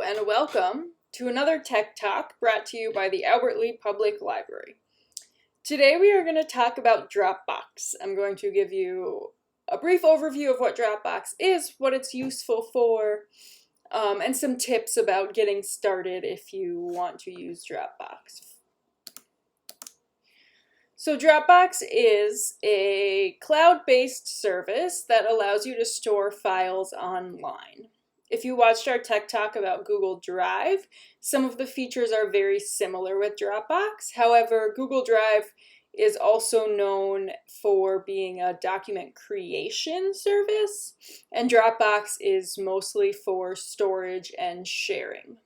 Hello and welcome to another Tech Talk brought to you by the Albert Lea Public Library. Today we are going to talk about Dropbox. I'm going to give you a brief overview of what Dropbox is, what it's useful for, and some tips about getting started if you want to use Dropbox. So Dropbox is a cloud-based service that allows you to store files online. If you watched our Tech Talk about Google Drive, some of the features are very similar with Dropbox. However, Google Drive is also known for being a document creation service, and Dropbox is mostly for storage and sharing.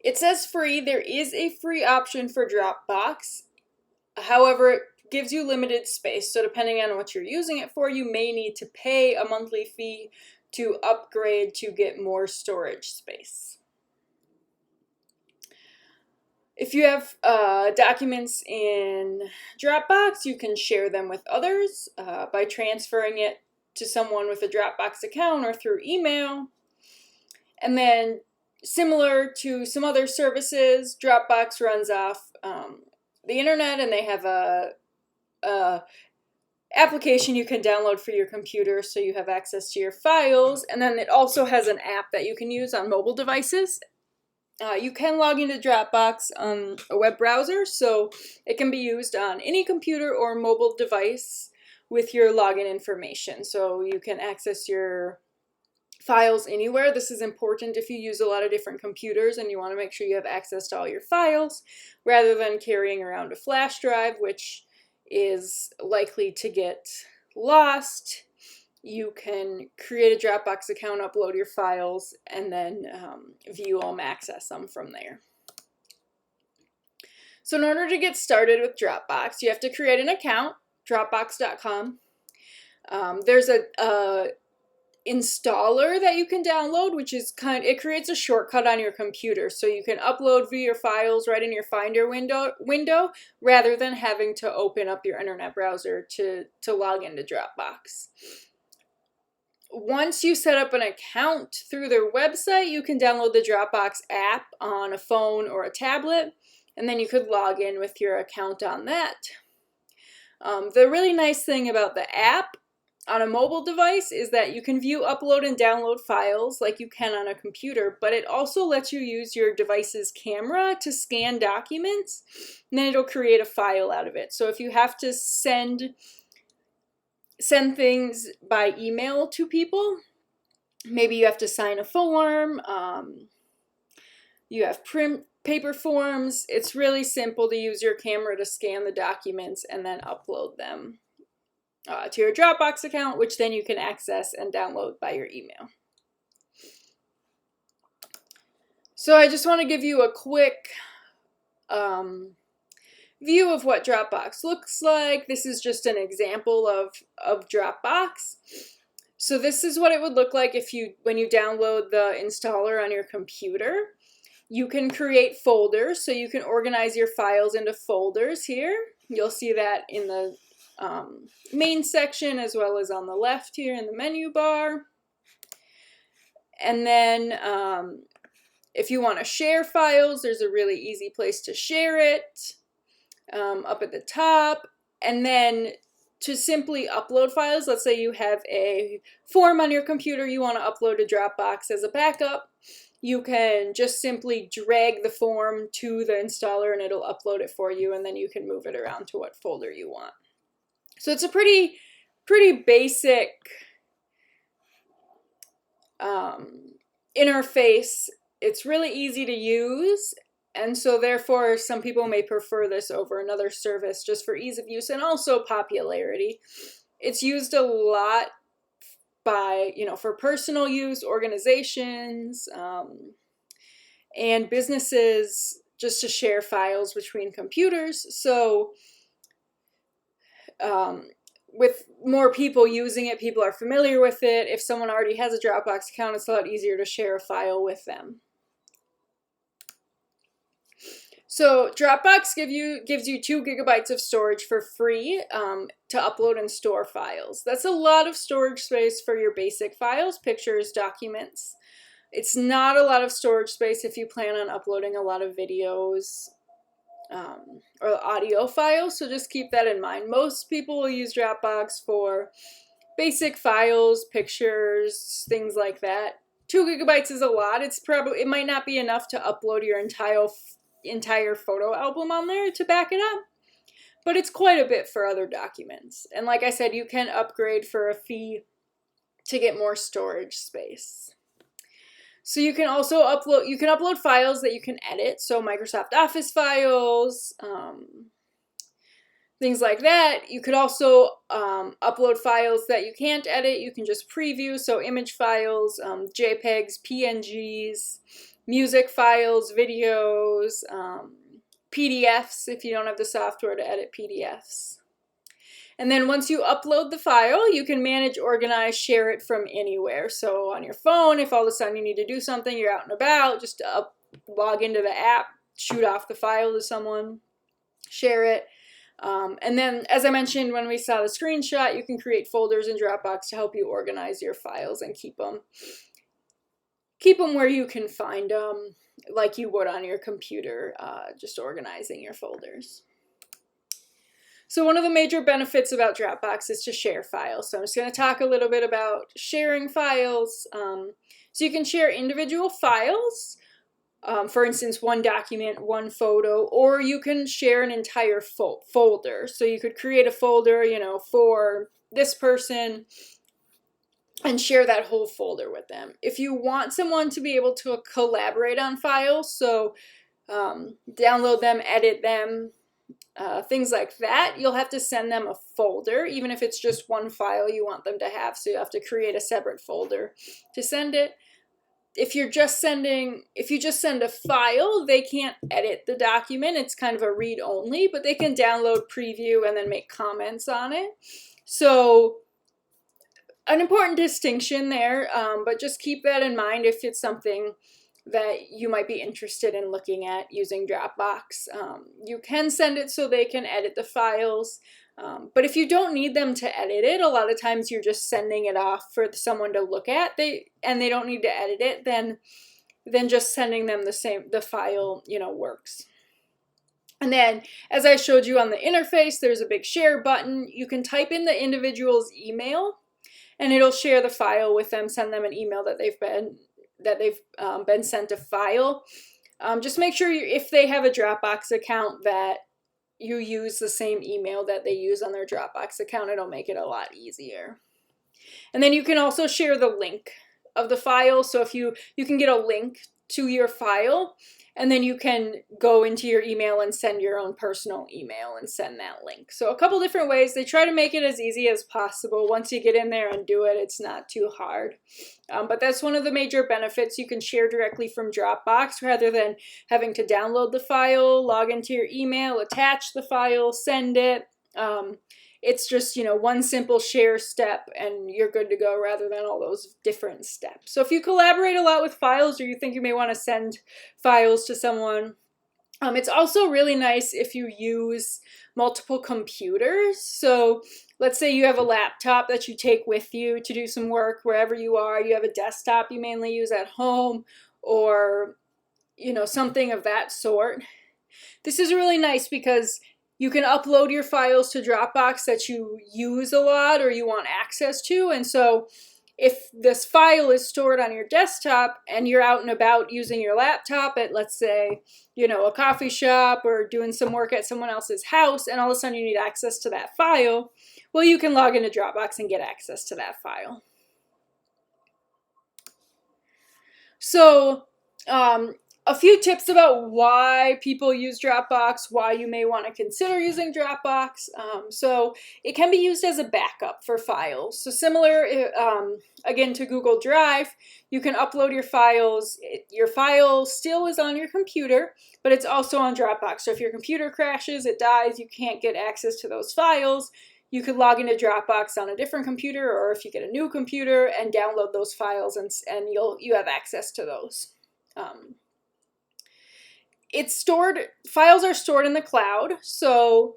It says free. There is a free option for Dropbox. However, it gives you limited space, so depending on what you're using it for, you may need to pay a monthly fee to upgrade to get more storage space. If you have documents in Dropbox, you can share them with others by transferring it to someone with a Dropbox account or through email. And then, similar to some other services, Dropbox runs off the internet, and they have a application you can download for your computer so you have access to your files, and then it also has an app that you can use on mobile devices. You can log into Dropbox on a web browser, so it can be used on any computer or mobile device with your login information, so you can access your files anywhere. This is important if you use a lot of different computers and you want to make sure you have access to all your files rather than carrying around a flash drive, which is likely to get lost. You can create a Dropbox account, upload your files, and then view them, access them from there. So in order to get started with Dropbox, you have to create an account, dropbox.com. There's a installer that you can download, which is it creates a shortcut on your computer, so you can upload your files right in your Finder window rather than having to open up your internet browser to log into Dropbox. Once you set up an account through their website, you can download the Dropbox app on a phone or a tablet, and then you could log in with your account on that. The really nice thing about the app on a mobile device is that you can view, upload, and download files like you can on a computer, but it also lets you use your device's camera to scan documents, and then it'll create a file out of it. So if you have to send things by email to people, maybe you have to sign a form, you have paper forms, it's really simple to use your camera to scan the documents and then upload them to your Dropbox account, which then you can access and download by your email. So I just want to give you a quick view of what Dropbox looks like. This is just an example of Dropbox. So this is what it would look like when you download the installer on your computer. You can create folders, so you can organize your files into folders here. You'll see that in the main section as well as on the left here in the menu bar. And then if you want to share files, there's a really easy place to share it up at the top. And then to simply upload files, let's say you have a form on your computer you want to upload to Dropbox as a backup, you can just simply drag the form to the installer and it'll upload it for you, and then you can move it around to what folder you want. So it's a pretty basic interface. It's really easy to use, and so therefore some people may prefer this over another service just for ease of use and also popularity. It's used a lot by, for personal use, organizations, and businesses just to share files between computers. So with more people using it, people are familiar with it. If someone already has a Dropbox account, it's a lot easier to share a file with them. So Dropbox gives you 2 gigabytes of storage for free to upload and store files. That's a lot of storage space for your basic files, pictures, documents. It's not a lot of storage space if you plan on uploading a lot of videos or audio files, so just keep that in mind. Most people will use Dropbox for basic files, pictures, things like that. 2 gigabytes is a lot. It might not be enough to upload your entire photo album on there to back it up, but it's quite a bit for other documents. And like I said, you can upgrade for a fee to get more storage space. So you can also upload files that you can edit, so Microsoft Office files, things like that. You could also upload files that you can't edit. You can just preview, so image files, JPEGs, PNGs, music files, videos, PDFs if you don't have the software to edit PDFs. And then once you upload the file, you can manage, organize, share it from anywhere. So on your phone, if all of a sudden you need to do something, you're out and about, just log into the app, shoot off the file to someone, share it. And then, as I mentioned when we saw the screenshot, you can create folders in Dropbox to help you organize your files and keep them where you can find them, like you would on your computer, just organizing your folders. So one of the major benefits about Dropbox is to share files. So I'm just going to talk a little bit about sharing files. So you can share individual files, for instance, one document, one photo, or you can share an entire folder. So you could create a folder, for this person and share that whole folder with them. If you want someone to be able to collaborate on files, so download them, edit them, things like that, you'll have to send them a folder, even if it's just one file you want them to have, so you have to create a separate folder to send it. If you just send a file, they can't edit the document. It's kind of a read-only, but they can download, preview, and then make comments on it. So an important distinction there, but just keep that in mind if it's something that you might be interested in looking at using Dropbox. You can send it so they can edit the files, but if you don't need them to edit it, a lot of times you're just sending it off for someone to look at, and they don't need to edit it, then just sending them the file, works. And then, as I showed you on the interface, there's a big share button. You can type in the individual's email, and it'll share the file with them, send them an email that they've been sent a file. Just make sure if they have a Dropbox account that you use the same email that they use on their Dropbox account. It'll make it a lot easier. And then you can also share the link of the file. So if you can get a link to your file, and then you can go into your email and send your own personal email and send that link. So a couple different ways. They try to make it as easy as possible. Once you get in there and do it, it's not too hard. But that's one of the major benefits. You can share directly from Dropbox rather than having to download the file, log into your email, attach the file, send it. It's just, one simple share step and you're good to go rather than all those different steps. So if you collaborate a lot with files, or you think you may want to send files to someone, it's also really nice if you use multiple computers. So let's say you have a laptop that you take with you to do some work wherever you are. You have a desktop you mainly use at home, or, something of that sort. This is really nice because you can upload your files to Dropbox that you use a lot or you want access to. And so if this file is stored on your desktop and you're out and about using your laptop at, let's say, a coffee shop or doing some work at someone else's house, and all of a sudden you need access to that file, well, you can log into Dropbox and get access to that file. So, a few tips about why people use Dropbox, why you may want to consider using Dropbox. So it can be used as a backup for files. So similar, again, to Google Drive, you can upload your files. Your file still is on your computer, but it's also on Dropbox. So if your computer crashes, it dies, you can't get access to those files, you could log into Dropbox on a different computer, or if you get a new computer, and download those files, and you have access to those. Files are stored in the cloud, so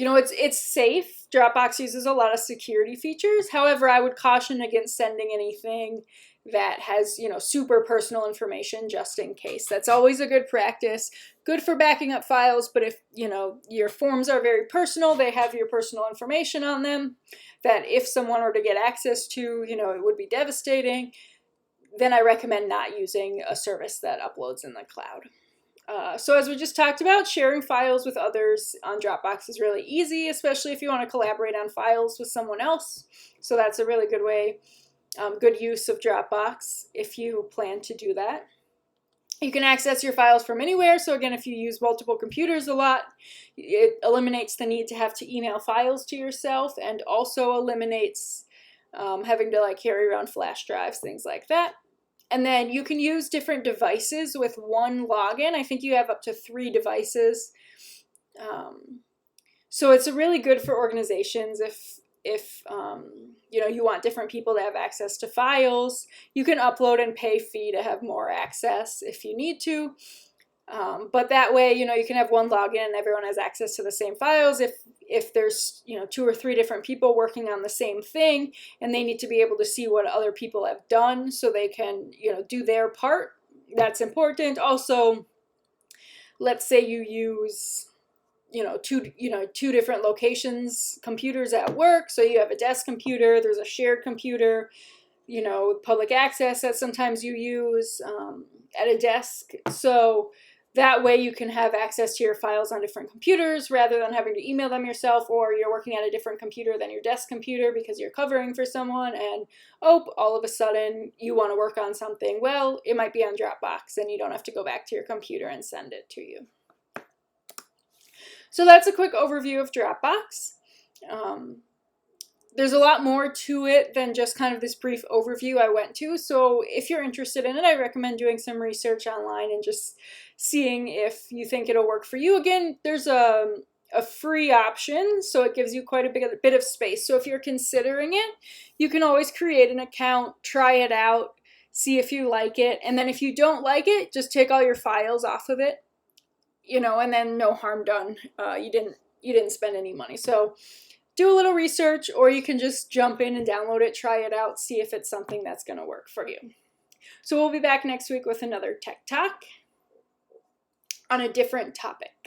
it's safe. Dropbox uses a lot of security features. However, I would caution against sending anything that has, super personal information just in case. That's always a good practice. Good for backing up files, but if, your forms are very personal, they have your personal information on them, that if someone were to get access to, it would be devastating, then I recommend not using a service that uploads in the cloud. So as we just talked about, sharing files with others on Dropbox is really easy, especially if you want to collaborate on files with someone else. So that's a really good way, good use of Dropbox if you plan to do that. You can access your files from anywhere. So again, if you use multiple computers a lot, it eliminates the need to have to email files to yourself, and also eliminates having to carry around flash drives, things like that. And then you can use different devices with one login. I think you have up to 3 devices. So it's really good for organizations if you want different people to have access to files. You can upload and pay fee to have more access if you need to. But that way, you can have one login and everyone has access to the same files. If there's, 2 or 3 different people working on the same thing, and they need to be able to see what other people have done so they can, do their part, that's important. Also, let's say you use, two different locations, computers at work. So you have a desk computer, there's a shared computer, public access that sometimes you use at a desk. So that way you can have access to your files on different computers rather than having to email them yourself, or you're working at a different computer than your desk computer because you're covering for someone, and all of a sudden you want to work on something. Well, it might be on Dropbox and you don't have to go back to your computer and send it to you. So that's a quick overview of Dropbox. There's a lot more to it than just kind of this brief overview I went to. So if you're interested in it, I recommend doing some research online and just seeing if you think it'll work for you. Again, there's a free option, so it gives you quite a bit of space. So if you're considering it, you can always create an account, try it out, see if you like it. And then if you don't like it, just take all your files off of it, and then no harm done. You didn't spend any money. So do a little research, or you can just jump in and download it, try it out, see if it's something that's going to work for you. So we'll be back next week with another Tech Talk on a different topic.